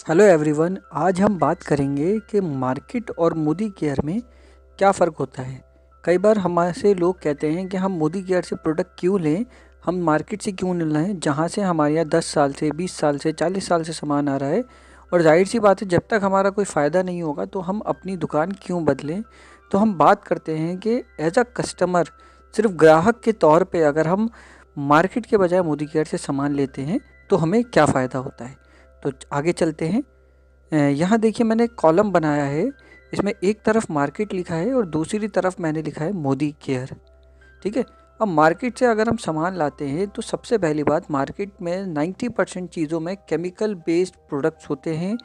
Hello everyone. आज हम बात करेंगे कि मार्केट और मोदी केयर में क्या फ़र्क होता है। कई बार हमसे लोग कहते हैं कि हम मोदी केयर से प्रोडक्ट क्यों लें, हम मार्केट से क्यों नहीं लें जहाँ से हमारे यहाँ 10 साल से 20 साल से 40 साल से सामान आ रहा है। और जाहिर सी बात है, जब तक हमारा कोई फ़ायदा नहीं होगा तो हम अपनी दुकान क्यों बदलें। तो हम बात करते हैं कि एज अ कस्टमर, सिर्फ ग्राहक के तौर पे अगर हम मार्केट के बजाय मोदी केयर से सामान लेते हैं तो हमें क्या फ़ायदा होता है। तो आगे चलते हैं। यहाँ देखिए, मैंने एक कॉलम बनाया है। इसमें एक तरफ मार्केट लिखा है और दूसरी तरफ मैंने लिखा है मोदी केयर। ठीक है। अब मार्केट से अगर हम सामान लाते हैं तो सबसे पहली बात, मार्केट में 90% चीज़ों में केमिकल बेस्ड प्रोडक्ट्स होते हैं।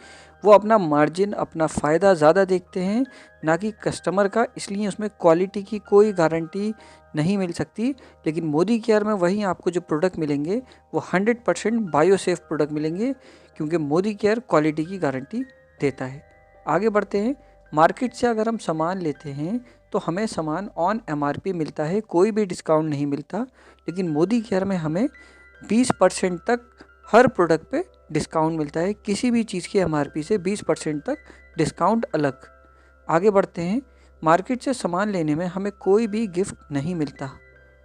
वो अपना मार्जिन, अपना फ़ायदा ज़्यादा देखते हैं, ना कि कस्टमर का। इसलिए उसमें क्वालिटी की कोई गारंटी नहीं मिल सकती। लेकिन मोदी केयर में वहीं आपको जो प्रोडक्ट मिलेंगे वो 100% बायोसेफ प्रोडक्ट मिलेंगे, क्योंकि मोदी केयर क्वालिटी की गारंटी देता है। आगे बढ़ते हैं। मार्केट से अगर हम सामान लेते हैं तो हमें सामान ऑन MRP मिलता है, कोई भी डिस्काउंट नहीं मिलता। लेकिन मोदी केयर में हमें 20% तक हर प्रोडक्ट पे डिस्काउंट मिलता है। किसी भी चीज़ की MRP से 20% तक डिस्काउंट अलग। आगे बढ़ते हैं। मार्केट से सामान लेने में हमें कोई भी गिफ्ट नहीं मिलता,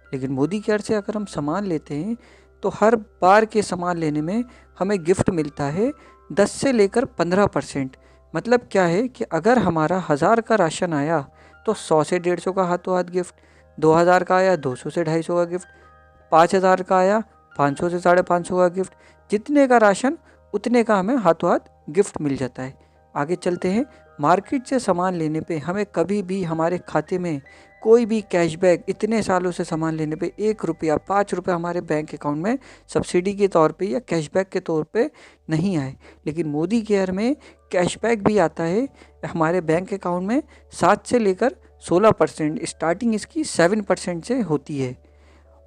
लेकिन मोदी केयर से अगर हम सामान लेते हैं तो हर बार के सामान लेने में हमें गिफ्ट मिलता है 10 से लेकर 15%। मतलब क्या है कि अगर हमारा 1000 का राशन आया तो 100 से 150 का हाथों हाथ गिफ्ट, 2000 का आया 200 से 250 का गिफ्ट, 5000 का आया 500 से 550 का गिफ्ट। जितने का राशन उतने का हमें हाथों हाथ गिफ्ट मिल जाता है। आगे चलते हैं। मार्केट से सामान लेने पे हमें कभी भी हमारे खाते में कोई भी कैशबैक, इतने सालों से सामान लेने पे 1 रुपया 5 रुपये हमारे बैंक अकाउंट में सब्सिडी के तौर पे या कैशबैक के तौर पे नहीं आए। लेकिन मोदी केयर में कैशबैक भी आता है हमारे बैंक अकाउंट में। 7 से लेकर 16%, स्टार्टिंग इसकी 7% से होती है।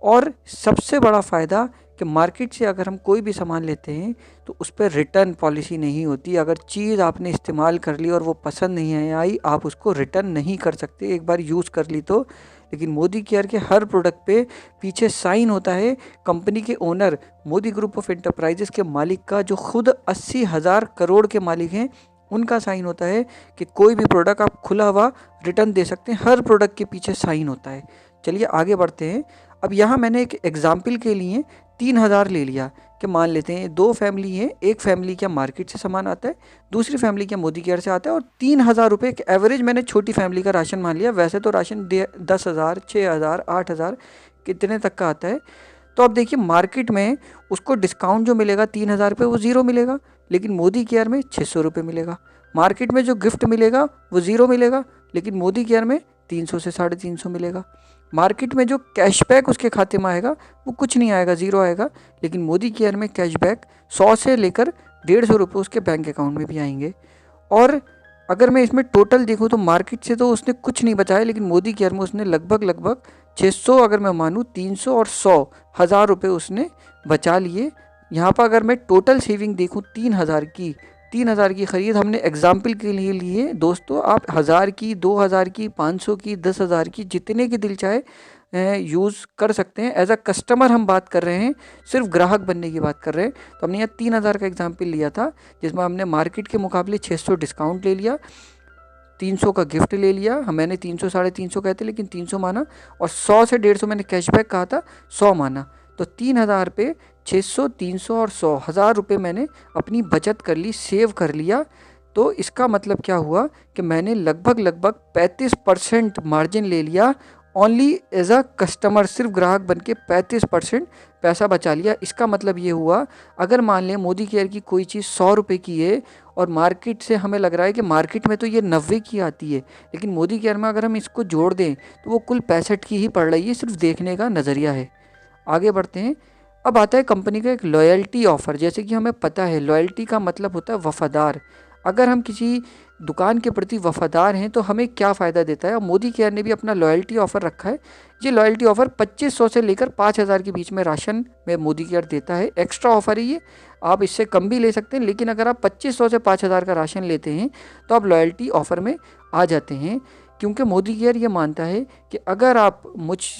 और सबसे बड़ा फ़ायदा कि मार्केट से अगर हम कोई भी सामान लेते हैं तो उस पर रिटर्न पॉलिसी नहीं होती। अगर चीज़ आपने इस्तेमाल कर ली और वो पसंद नहीं आई, आप उसको रिटर्न नहीं कर सकते, एक बार यूज़ कर ली तो। लेकिन मोदी केयर के हर प्रोडक्ट पे पीछे साइन होता है कंपनी के owner, Modi group of enterprises के मालिक का, जो खुद 80,000 करोड़ के मालिक हैं। उनका साइन होता है कि कोई भी प्रोडक्ट आप खुला हुआ रिटर्न दे सकते हैं। हर प्रोडक्ट के पीछे साइन होता है। चलिए आगे बढ़ते हैं। अब यहाँ मैंने एक एग्जाम्पल के लिए 3000 ले लिया कि मान लेते हैं 2 फैमिली है। एक फैमिली क्या मार्केट से सामान आता है, दूसरी फैमिली क्या मोदी केयर से आता है। और 3000 रुपये के एवरेज मैंने छोटी फैमिली का राशन मान लिया। वैसे तो राशन 10,000, 6,000, 8,000 कितने तक का आता है। तो अब देखिए, मार्केट में उसको डिस्काउंट जो मिलेगा 3000 रुपये वो ज़ीरो मिलेगा, लेकिन मोदी केयर में 600 रुपये मिलेगा। मार्केट में जो गिफ्ट मिलेगा वो ज़ीरो मिलेगा, लेकिन मोदी केयर में 300 से 350 मिलेगा। मार्केट में जो कैशबैक उसके खाते में आएगा वो कुछ नहीं आएगा, ज़ीरो आएगा। लेकिन मोदी केयर में कैशबैक 100 से लेकर 150 रुपये उसके बैंक अकाउंट में भी आएंगे। और अगर मैं इसमें टोटल देखूँ तो मार्केट से तो उसने कुछ नहीं बचाया, लेकिन मोदी केयर में उसने लगभग 600, अगर मैं मानूँ 300 और 100, 1000 रुपये उसने बचा लिए। यहाँ पर अगर मैं टोटल सेविंग देखूँ 3000 की ख़रीद हमने एग्जाम्पल के लिए लिए। दोस्तों, आप 1000 की, 2000 की, 500 की, 10,000 की, जितने की दिल चाहे यूज़ कर सकते हैं। एज अ कस्टमर हम बात कर रहे हैं, सिर्फ ग्राहक बनने की बात कर रहे हैं। तो हमने यहाँ 3000 का एग्जाम्पल लिया था, जिसमें हमने मार्केट के मुकाबले 600 डिस्काउंट ले लिया, 300 का गिफ्ट ले लिया। मैंने 300, 350 कहते लेकिन 300 माना। और 100 से 150 मैंने कैशबैक कहा था, 100 माना। तो 3000 पे 600, 300 और 100, 1000 रुपये मैंने अपनी बचत कर ली, सेव कर लिया। तो इसका मतलब क्या हुआ कि मैंने लगभग 35% मार्जिन ले लिया, ओनली एज अ कस्टमर, सिर्फ ग्राहक बन के 35% पैसा बचा लिया। इसका मतलब ये हुआ, अगर मान लें मोदी केयर की कोई चीज़ 100 रुपये की है और मार्केट से हमें लग रहा है कि मार्केट में तो ये 90 की आती है, लेकिन मोदी केयर में अगर हम इसको जोड़ दें तो वो कुल 65 की ही पड़ रही है। सिर्फ देखने का नज़रिया है। आगे बढ़ते हैं। अब आता है कंपनी का एक लॉयल्टी ऑफ़र। जैसे कि हमें पता है लॉयल्टी का मतलब होता है वफ़ादार। अगर हम किसी दुकान के प्रति वफ़ादार हैं तो हमें क्या फ़ायदा देता है। और मोदी केयर ने भी अपना लॉयल्टी ऑफ़र रखा है। ये लॉयल्टी ऑफ़र 2500 से लेकर 5000 के बीच में राशन में मोदी केयर देता है। एक्स्ट्रा ऑफ़र है ये, आप इससे कम भी ले सकते हैं, लेकिन अगर आप 2500 से 5000 का राशन लेते हैं तो आप लॉयल्टी ऑफ़र में आ जाते हैं। क्योंकि मोदी केयर ये मानता है कि अगर आप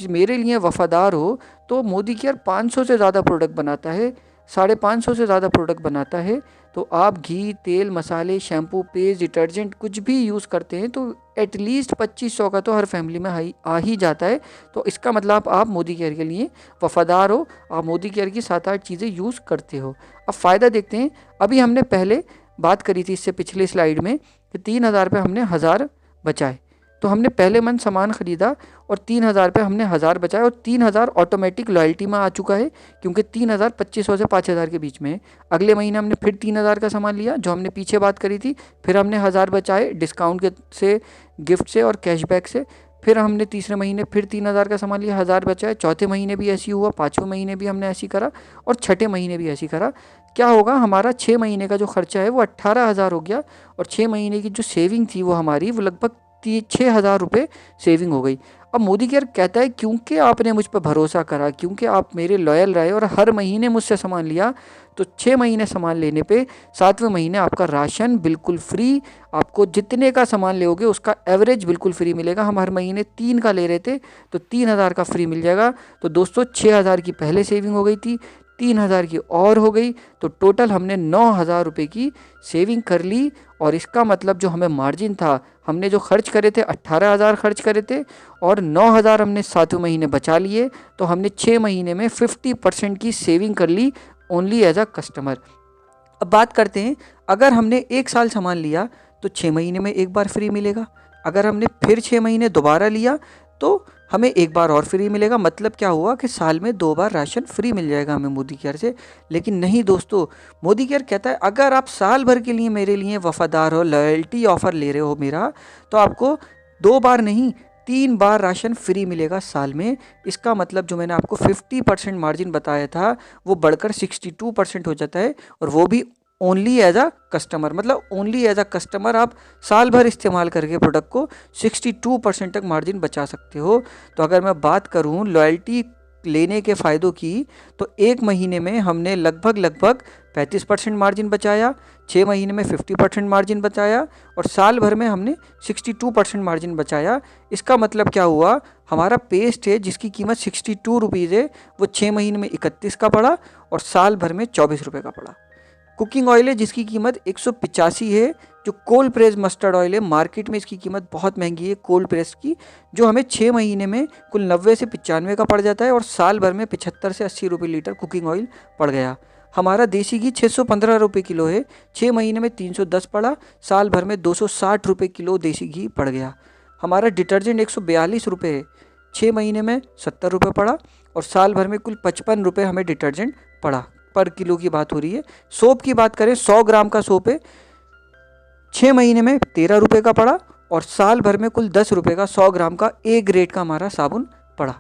मेरे लिए वफ़ादार हो तो मोदी केयर 500 से ज़्यादा प्रोडक्ट बनाता है 550 से ज़्यादा प्रोडक्ट बनाता है। तो आप घी, तेल, मसाले, शैम्पू, पेस्ट, डिटर्जेंट कुछ भी यूज़ करते हैं तो एटलीस्ट 2500 का तो हर फैमिली में आ ही जाता है। तो इसका मतलब आप मोदी केयर के लिए वफ़ादार हो, आप मोदी केयर की 7-8 चीज़ें यूज़ करते हो। अब फ़ायदा देखते हैं। अभी हमने पहले बात करी थी इससे पिछले स्लाइड में कि 3000 रुपये हमने 1000 बचाए। तो हमने पहले मंथ सामान ख़रीदा और 3000 रुपये हमने 1000 बचाए और 3000 ऑटोमेटिक लॉयल्टी में आ चुका है, क्योंकि 3000 2500 से 5000 के बीच में है। अगले महीने हमने फिर 3000 का सामान लिया जो हमने पीछे बात करी थी, फिर हमने 1000 बचाए डिस्काउंट के से, गिफ्ट से और कैशबैक से। फिर हमने तीसरे महीने फिर 3000 का सामान लिया, 1000 बचाए। चौथे महीने भी ऐसी हुआ, पाँचवें महीने भी हमने ऐसी करा और छठे महीने भी ऐसी करा। क्या होगा, हमारा 6 महीने का जो खर्चा है वो 18,000 हो गया और 6 महीने की जो सेविंग थी वो हमारी वो लगभग 6,000 रुपये सेविंग हो गई। अब मोदी केयर कहता है क्योंकि आपने मुझ पर भरोसा करा, क्योंकि आप मेरे लॉयल रहे और हर महीने मुझसे सामान लिया, तो 6 महीने सामान लेने पे 7वें महीने आपका राशन बिल्कुल फ्री। आपको जितने का सामान लोगे उसका एवरेज बिल्कुल फ्री मिलेगा। हम हर महीने 3 का ले रहे थे तो 3000 का फ्री मिल जाएगा। तो दोस्तों 6000 की पहले सेविंग हो गई थी, 3000 की और हो गई, तो टोटल हमने 9000 रुपये की सेविंग कर ली। और इसका मतलब जो हमें मार्जिन था, हमने जो खर्च करे थे 18,000 खर्च करे थे और 9000 हमने 7वें महीने बचा लिए, तो हमने 6 महीने में 50% की सेविंग कर ली ओनली एज अ कस्टमर। अब बात करते हैं, अगर हमने 1 साल सामान लिया तो 6 महीने में एक बार फ्री मिलेगा। अगर हमने फिर 6 महीने दोबारा लिया तो हमें एक बार और फ्री मिलेगा। मतलब क्या हुआ कि साल में 2 बार राशन फ्री मिल जाएगा हमें मोदी केयर से। लेकिन नहीं दोस्तों, मोदी केयर कहता है अगर आप साल भर के लिए मेरे लिए वफ़ादार हो, लॉयल्टी ऑफ़र ले रहे हो मेरा, तो आपको 2 बार नहीं 3 बार राशन फ्री मिलेगा साल में। इसका मतलब जो मैंने आपको 50% मार्जिन बताया था वो बढ़कर 62% हो जाता है, और वो भी ओनली एज अ कस्टमर। मतलब ओनली एज अ कस्टमर आप साल भर इस्तेमाल करके प्रोडक्ट को 62% तक मार्जिन बचा सकते हो। तो अगर मैं बात करूं लॉयल्टी लेने के फ़ायदों की, तो 1 महीने में हमने लगभग 35% मार्जिन बचाया, 6 महीने में 50% मार्जिन बचाया और साल भर में हमने 62% मार्जिन बचाया। इसका मतलब क्या हुआ, हमारा पेस्ट है जिसकी कीमत 62 रुपीज़ है, वो 6 महीने में 31 का पड़ा और साल भर में 24 रुपये का पड़ा। कुकिंग ऑयल है जिसकी कीमत 185 है, जो कोल्ड प्रेस मस्टर्ड ऑयल है, मार्केट में इसकी कीमत बहुत महंगी है कोल्ड प्रेस की, जो हमें 6 महीने में कुल 90 से 95 का पड़ जाता है और साल भर में 75 से 80 रुपये लीटर कुकिंग ऑयल पड़ गया। हमारा देसी घी 615 रुपये किलो है, 6 महीने में 310 पड़ा, साल भर में 260 रुपये किलो देसी घी पड़ गया। हमारा डिटर्जेंट 142 रुपये है, 6 महीने में 70 रुपये पड़ा और साल भर में कुल 55 रुपये हमें डिटर्जेंट पड़ा। पर किलो की बात हो रही है। सोप की बात करें, 100 ग्राम का सोप है, 6 महीने में 13 रुपये का पड़ा और साल भर में कुल 10 रुपये का 100 ग्राम का ए ग्रेड का हमारा साबुन पड़ा।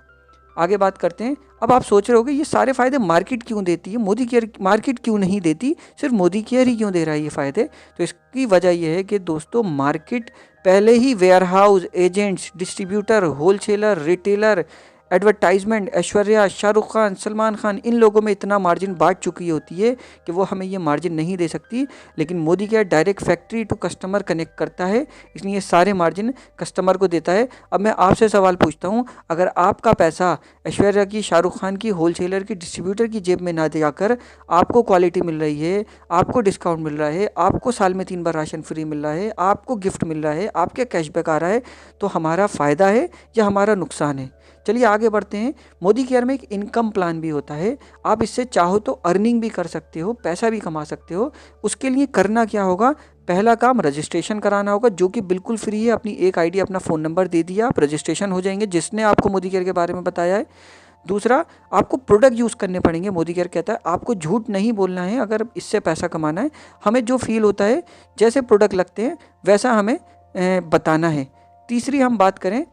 आगे बात करते हैं। अब आप सोच रहे होगे ये सारे फ़ायदे मार्केट क्यों देती है, मोदी केयर मार्केट क्यों नहीं देती, सिर्फ मोदी केयर ही क्यों दे रहा है ये फ़ायदे। तो इसकी वजह यह है कि दोस्तों मार्केट पहले ही warehouse, agents, distributor, wholesaler, retailer, advertisement, Aishwarya, Shahrukh Khan, Salman Khan, इन लोगों में इतना मार्जिन बांट चुकी होती है कि वो हमें ये मार्जिन नहीं दे सकती। लेकिन Modicare direct factory to customer connect करता है, इसलिए सारे मार्जिन कस्टमर को देता है। अब मैं आपसे सवाल पूछता हूँ, अगर आपका पैसा ऐश्वर्या की, शाहरुख खान की, होलसेलर की, डिस्ट्रीब्यूटर की जेब में ना जाकर आपको क्वालिटी मिल रही है, आपको डिस्काउंट मिल रहा है, आपको साल में 3 बार राशन फ्री मिल रहा है, आपको गिफ्ट मिल रहा है, आपके कैशबैक आ रहा है, तो हमारा फ़ायदा है या हमारा नुकसान है। चलिए आगे बढ़ते हैं। मोदी केयर में एक इनकम प्लान भी होता है, आप इससे चाहो तो अर्निंग भी कर सकते हो, पैसा भी कमा सकते हो। उसके लिए करना क्या होगा, पहला काम रजिस्ट्रेशन कराना होगा जो कि बिल्कुल फ्री है। अपनी एक आईडी, अपना फ़ोन नंबर दे दिया, आप रजिस्ट्रेशन हो जाएंगे जिसने आपको मोदी केयर के बारे में बताया है। दूसरा, आपको प्रोडक्ट यूज़ करने पड़ेंगे। मोदी केयर कहता है आपको झूठ नहीं बोलना है अगर इससे पैसा कमाना है। हमें जो फील होता है, जैसे प्रोडक्ट लगते हैं वैसा हमें बताना है। तीसरी हम बात करें,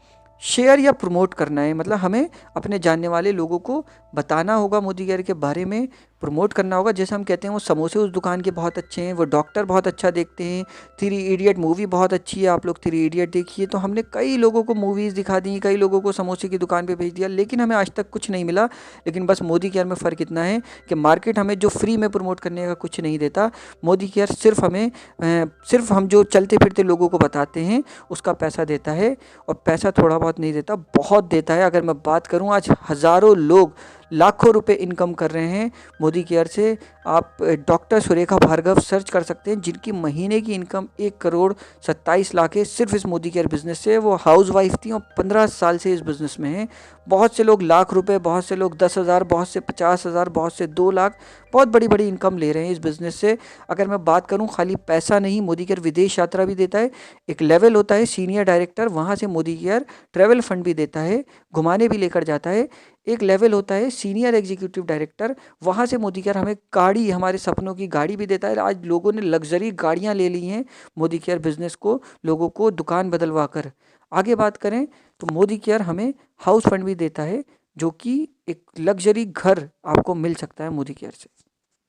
शेयर या प्रमोट करना है, मतलब हमें अपने जानने वाले लोगों को बताना होगा मोदी केयर के बारे में, प्रमोट करना होगा। जैसे हम कहते हैं वो समोसे उस दुकान के बहुत अच्छे हैं, वो डॉक्टर बहुत अच्छा देखते हैं, 3 इडियट मूवी बहुत अच्छी है, आप लोग 3 इडियट देखिए। तो हमने कई लोगों को मूवीज़ दिखा दी, कई लोगों को समोसे की दुकान पे भेज दिया, लेकिन हमें आज तक कुछ नहीं मिला। लेकिन बस मोदी केयर में फ़र्क इतना है कि मार्केट हमें जो फ्री में प्रमोट करने का कुछ नहीं देता, मोदी केयर सिर्फ हम जो चलते फिरते लोगों को बताते हैं उसका पैसा देता है। और पैसा थोड़ा बहुत नहीं देता, बहुत देता है। अगर मैं बात करूँ, आज हज़ारों लोग लाखों रुपए इनकम कर रहे हैं मोदी केयर से। आप डॉक्टर सुरेखा भार्गव सर्च कर सकते हैं, जिनकी महीने की इनकम 1,27,00,000 है सिर्फ इस मोदी केयर बिजनेस से। वो हाउस वाइफ थी और 15 साल से इस बिजनेस में हैं। बहुत से लोग लाख रुपए, बहुत से लोग 10,000, बहुत से 50,000, बहुत से 2 लाख, बहुत बड़ी बड़ी इनकम ले रहे हैं इस बिज़नेस से। अगर मैं बात करूं, खाली पैसा नहीं, मोदी केयर विदेश यात्रा भी देता है। एक लेवल होता है सीनियर डायरेक्टर, वहाँ से मोदी केयर ट्रैवल फंड भी देता है, घुमाने भी लेकर जाता है। एक लेवल होता है सीनियर एग्जीक्यूटिव डायरेक्टर, वहाँ से मोदी केयर हमें गाड़ी, हमारे सपनों की गाड़ी भी देता है। आज लोगों ने लग्जरी गाड़ियाँ ले ली हैं मोदी केयर बिजनेस को, लोगों को दुकान बदलवा कर। आगे बात करें तो मोदी केयर हमें हाउस फंड भी देता है, जो कि एक लग्जरी घर आपको मिल सकता है मोदी केयर से।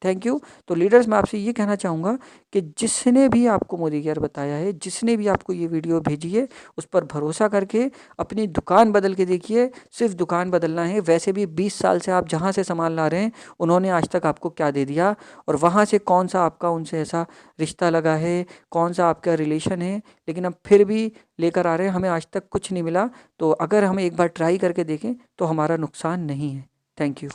Thank you. तो लीडर्स, मैं आपसे ये कहना चाहूँगा कि जिसने भी आपको मोदी केयर बताया है, जिसने भी आपको ये वीडियो भेजी है, उस पर भरोसा करके अपनी दुकान बदल के देखिए। सिर्फ दुकान बदलना है। वैसे भी 20 साल से आप जहाँ से सामान ला रहे हैं, उन्होंने आज तक आपको क्या दे दिया, और वहाँ से कौन सा आपका उनसे ऐसा रिश्ता लगा है, कौन सा आपका रिलेशन है, लेकिन अब फिर भी लेकर आ रहे हैं। हमें आज तक कुछ नहीं मिला। तो अगर हम एक बार ट्राई करके देखें तो हमारा नुकसान नहीं है। Thank you.